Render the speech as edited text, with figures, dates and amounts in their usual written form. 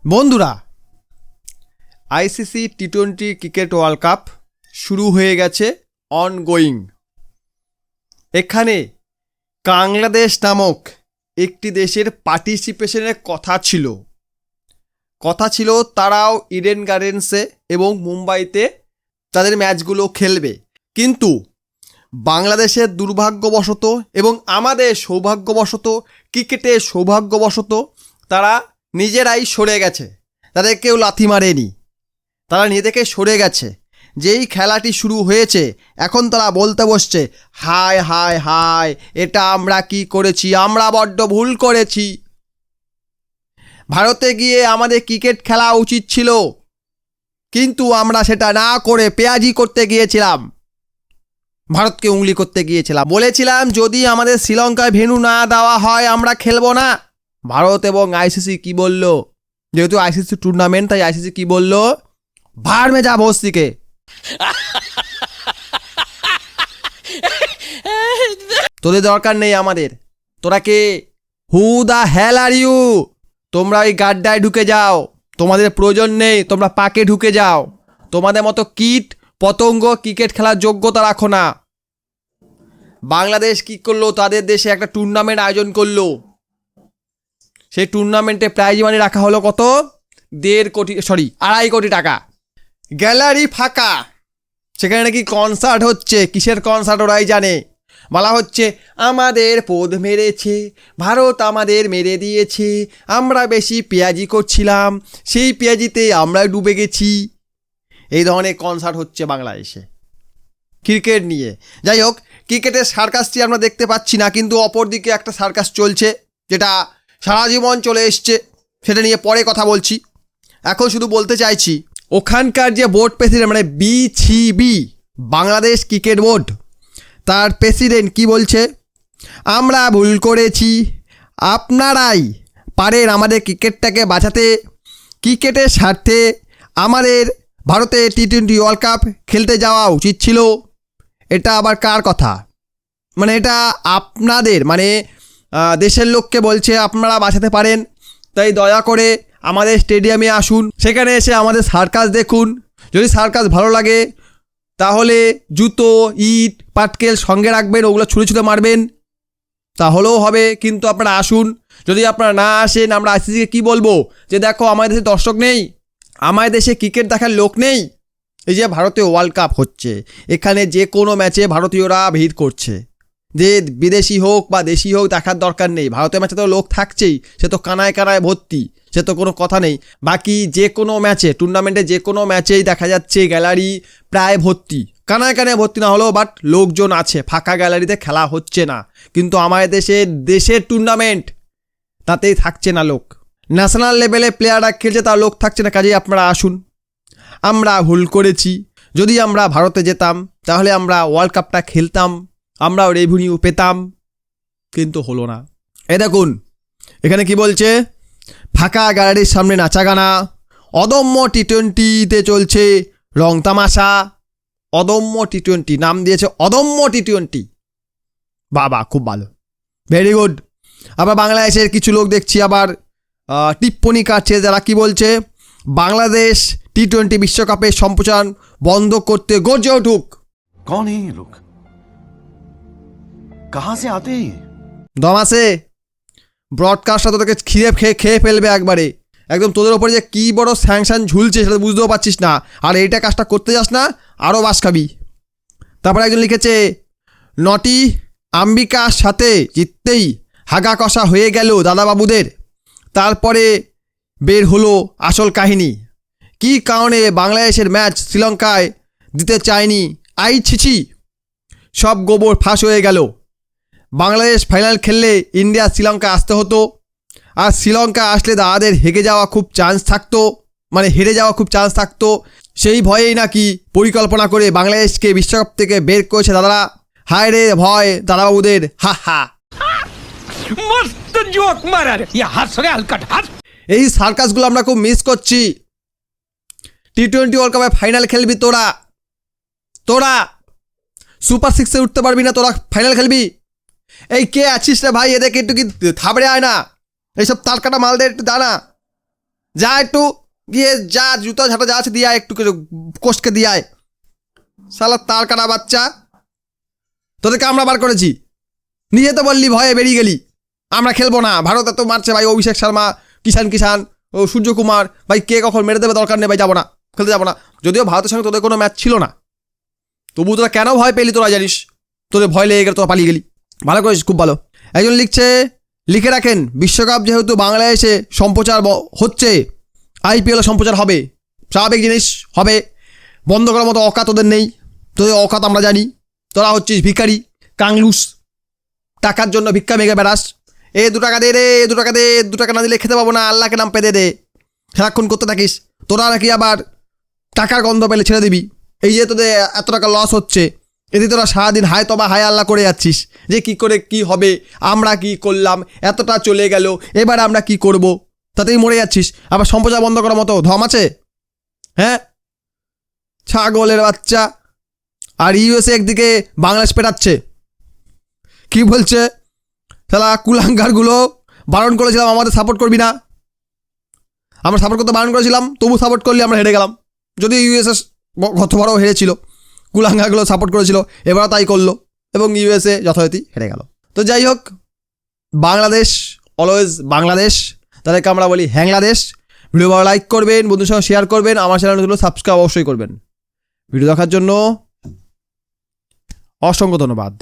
বন্ধুরা, ICC টি-20 cricket world cup শুরু হয়ে গেছে, অনগোয়িং। এখানে বাংলাদেশ নামক একটি দেশের পার্টিসিপেশনের কথা ছিল। তারাও ইডেন গার্ডেন্সে এবং মুম্বাইতে তাদের ম্যাচগুলো খেলবে, কিন্তু বাংলাদেশের দুর্ভাগ্যবশত এবং আমাদের সৌভাগ্যবশত, ক্রিকেটের সৌভাগ্যবশত তারা নিজেরাই সরে গেছে। তাদের কেউ লাথি মারেনি, তারা নিজে থেকে সরে গেছে। যেই খেলাটি শুরু হয়েছে এখন তারা বলতে বসছে, হায় হায় হায়, এটা আমরা কি করেছি, আমরা বড্ড ভুল করেছি। ভারতে গিয়ে আমাদের ক্রিকেট খেলা উচিত ছিল, কিন্তু আমরা সেটা না করে পেঁয়াজি করতে গিয়েছিলাম, ভারতকে উংলি করতে গিয়েছিলাম। বলেছিলাম যদি আমাদের শ্রীলঙ্কায় ভেন্যু না দেওয়া হয় আমরা খেলবো না। ভারত এবং আইসিসি কি বলল, যেহেতু আইসিসি টুর্নামেন্ট তাই আইসিসি কি বলল, ভাড় মে যা বস্তিকে। তোদের দরকার নেই আমাদের, তোরা কে, হু দা হেল আর ইউ? তোমরা ওই গাড্ডায় ঢুকে যাও, তোমাদের প্রয়োজন নেই, তোমরা পাকে ঢুকে যাও। তোমাদের মতো কীট পতঙ্গ ক্রিকেট খেলার যোগ্যতা রাখো না। বাংলাদেশ কি করলো, তাদের দেশে একটা টুর্নামেন্ট আয়োজন করলো। সেই টুর্নামেন্টে প্রাইজ মানি রাখা হলো কত, 2.5 কোটি টাকা। গ্যালারি ফাঁকা, সেখানে নাকি কনসার্ট হচ্ছে। কিসের কনসার্ট ওরাই জানে। বলা হচ্ছে আমাদের পোদ মেরেছে, ভারত আমাদের মেরে দিয়েছে, আমরা বেশি পেঁয়াজি করছিলাম, সেই পেঁয়াজিতে আমরা ডুবে গেছি। এই ধরনের কনসার্ট হচ্ছে বাংলাদেশে ক্রিকেট নিয়ে। যাই হোক, ক্রিকেটের সার্কাসটি আমরা দেখতে পাচ্ছি না, কিন্তু অপরদিকে একটা সার্কাস চলছে, যেটা সারা জীবন চলে এসছে। সেটা নিয়ে পরে কথা বলছি। এখন শুধু বলতে চাইছি, ওখানকার যে বোর্ড প্রেসিডেন্ট, মানে বিসিবি, বাংলাদেশ ক্রিকেট বোর্ড, তার প্রেসিডেন্ট কি বলছে, আমরা ভুল করেছি, আপনারাই পারেন আমাদের ক্রিকেটটাকে বাঁচাতে। ক্রিকেটের স্বার্থে আমাদের ভারতে টি-20 ওয়ার্ল্ড কাপ খেলতে যাওয়া উচিত ছিল। এটা আবার কার কথা? মানে এটা আপনাদের, মানে দেশের লোককে বলছে আপনারা বাঁচাতে পারেন, তাই দয়া করে আমাদের স্টেডিয়ামে আসুন, সেখানে এসে আমাদের সার্কাস দেখুন। যদি সার্কাস ভালো লাগে তাহলে জুতো, ইট, পাটকেল সঙ্গে রাখবেন, ওগুলো ছুঁড়ে মারবেন, তাহলেও হবে। কিন্তু আপনারা আসুন। যদি আপনারা না আসেন, আমরা আইসিসিকে কী বলবো, যে দেখো আমাদের দেশে দর্শক নেই, আমাদের দেশে ক্রিকেট দেখার লোক নেই। এই যে ভারতে ওয়ার্ল্ড কাপ হচ্ছে, এখানে যে কোনো ম্যাচে ভারতীয়রা ভিড় করছে। যে বিদেশি হোক বা দেশি হোক, দেখার দরকার নেই, ভারতের ম্যাচে তো লোক থাকছেই, সে তো কানায় কানায় ভর্তি, সে তো কোনো কথা নেই। বাকি যে কোনো ম্যাচে, টুর্নামেন্টে যে কোনো ম্যাচেই দেখা যাচ্ছে গ্যালারি প্রায় ভর্তি, কানায় কানায় ভর্তি না হলেও বাট লোকজন আছে, ফাঁকা গ্যালারিতে খেলা হচ্ছে না। কিন্তু আমাদের দেশের টুর্নামেন্ট, তাতেই থাকছে না লোক। ন্যাশনাল লেভেলে প্লেয়াররা খেলছে, তার লোক থাকছে না। কাজেই আপনারা আসুন। আমরা ভুল করেছি, যদি আমরা ভারতে যেতাম তাহলে আমরা ওয়ার্ল্ড কাপটা খেলতাম, আমরাও রেভিনিউ পেতাম, কিন্তু হলো না। দেখুন এখানে কি বলছে, ফাঁকা গ্যালারির সামনে নাচাগানা, অদম্য টি-20তে চলছে রং তামাশা। অদম্য টি-20 নাম দিয়েছে, অদম্য টি-20। বাবা, খুব ভালো, ভেরি গুড। আবার বাংলাদেশের কিছু লোক দেখছি আবার টিপ্পনি কাটছে, যারা কি বলছে, বাংলাদেশ টি-20 বিশ্বকাপের সম্প্রচার বন্ধ করতে গর্জে উঠুক। कौन है ये लोग, कहां से आते हैं? দম আছে, ব্রডকাস্টটা তোদেরকে খেয়ে ফেলবে একবারে। একদম তোদের ওপরে যে কী বড় স্যাংশন ঝুলছে সেটা বুঝতেও পারছিস না, আর এইটা কাজটা করতে যাস না, আরও বাস খাবি। তারপরে একজন লিখেছে, নটি আম্বিকার সাথে জিততেই হাগা কষা হয়ে গেল দাদাবাবুদের। তারপরে বের হলো আসল কাহিনী, কী কারণে বাংলাদেশের ম্যাচ শ্রীলঙ্কায় দিতে চায়নি। আই ছিছি, সব গোবর ফাঁস হয়ে গেল। বাংলাদেশ ফাইনাল খেললে ইন্ডিয়া শ্রীলঙ্কা আসতে হতো, আর শ্রীলঙ্কা আসলে দাদাদের হেরে যাওয়া খুব চান্স থাকতো। সেই ভয়েই নাকি পরিকল্পনা করে বাংলাদেশকে বিশ্বকাপ থেকে বের করেছে দাদারা। হায় রে ভয় দাদাবাবুদের, হা হা। मस्त जोक मारा रे, ये हंस रे हलकट हंस। এই সার্কাসগুলো আমরা খুব মিস করছি। টি-20 ওয়ার্ল্ড কাপে ফাইনাল খেলবি তোরা সুপার 6-এ উঠতে পারবি না, তোরা ফাইনাল খেলবি। এই কে আছিস রে ভাই, এদেরকে একটু কি থাবড়ে আয় না, এইসব তার কাটা মালদের একটু জানা, যা একটু গিয়ে যা জুতো ঝাঁটা যা আছে দিয়ে আয়, একটু কোষকে দিয়ে আয়। শালা তার কাটা বাচ্চা, তোদেরকে আমরা বার করেছি, নিজে তো বললি ভয়ে বেরিয়ে গেলি আমরা খেলবো না। ভারত এত মারছে ভাই, অভিষেক শর্মা, কিষান ও সূর্যকুমার, ভাই কে কখন মেরে দেবে দরকার নেই ভাই, যাবো না, খেলতে যাবো না। যদিও ভারতের সঙ্গে তোদের কোনো ম্যাচ ছিল না, তবু তোরা কেন ভয় পেলি তোরা জানিস, তোদের ভয় লেগে গেলে তোরা পালিয়ে গেলি। ভালো করেছিস, খুব ভালো। একজন লিখছে, লিখে রাখেন বিশ্বকাপ যেহেতু বাংলাদেশে সম্প্রচার হচ্ছে, আইপিএল সম্প্রচার হবে, স্বাভাবিক জিনিস হবে, বন্ধ করার মতো অকাত তোদের নেই, তোদের অকাত আমরা জানি। তোরা হচ্ছিস ভিখারি, কাংলুস, টাকার জন্য ভিক্ষা মেঘে বেড়াস। 2 টাকা দে রে, 2 টাকা দে, 2 টাকা না দিলে খেতে পাবো না, আল্লাহকে নাম পেতে দে, সারাক্ষণ করতে থাকিস। তোরা নাকি আবার টাকার গন্ধ পেলে ছেড়ে দিবি। এই যে তোদের এত টাকা লস হচ্ছে, এতে তোরা সারাদিন হায় তবা হায় আল্লাহ করে যাচ্ছিস যে কি করে কি হবে, আমরা কি করলাম, এতটা চলে গেল, এবার আমরা কি করব, তাতেই মরে যাচ্ছিস। আবার সম্প্রচার বন্ধ করার মতো ধম আছে? হ্যাঁ, ছাগলের বাচ্চা। আর ইউএসএ একদিকে বাংলাদেশ পেটাচ্ছে, কি বলছে শালা কুলাঙ্গারগুলো, বারণ করেছিলাম আমাদের সাপোর্ট করবি না, আমরা সাপোর্ট করতে বারণ করেছিলাম, তবু সাপোর্ট করলে আমরা হেরে গেলাম। যদি ইউএসএ গতবারও হেরেছিল, কুলাঙ্গারগুলো সাপোর্ট করেছিল, এবারও তাই করলো এবং ইউএসএ যথারীতি হেরে গেল। তো যাই হোক, বাংলাদেশ অলওয়েজ বাংলাদেশ, তাদেরকে আমরা বলি হ্যাংলাদেশ। ভিডিও ভালো লাইক করবেন, বন্ধুদের সঙ্গে শেয়ার করবেন, আমার চ্যানেলগুলো সাবস্ক্রাইব অবশ্যই করবেন। ভিডিও দেখার জন্য অসংখ্য ধন্যবাদ।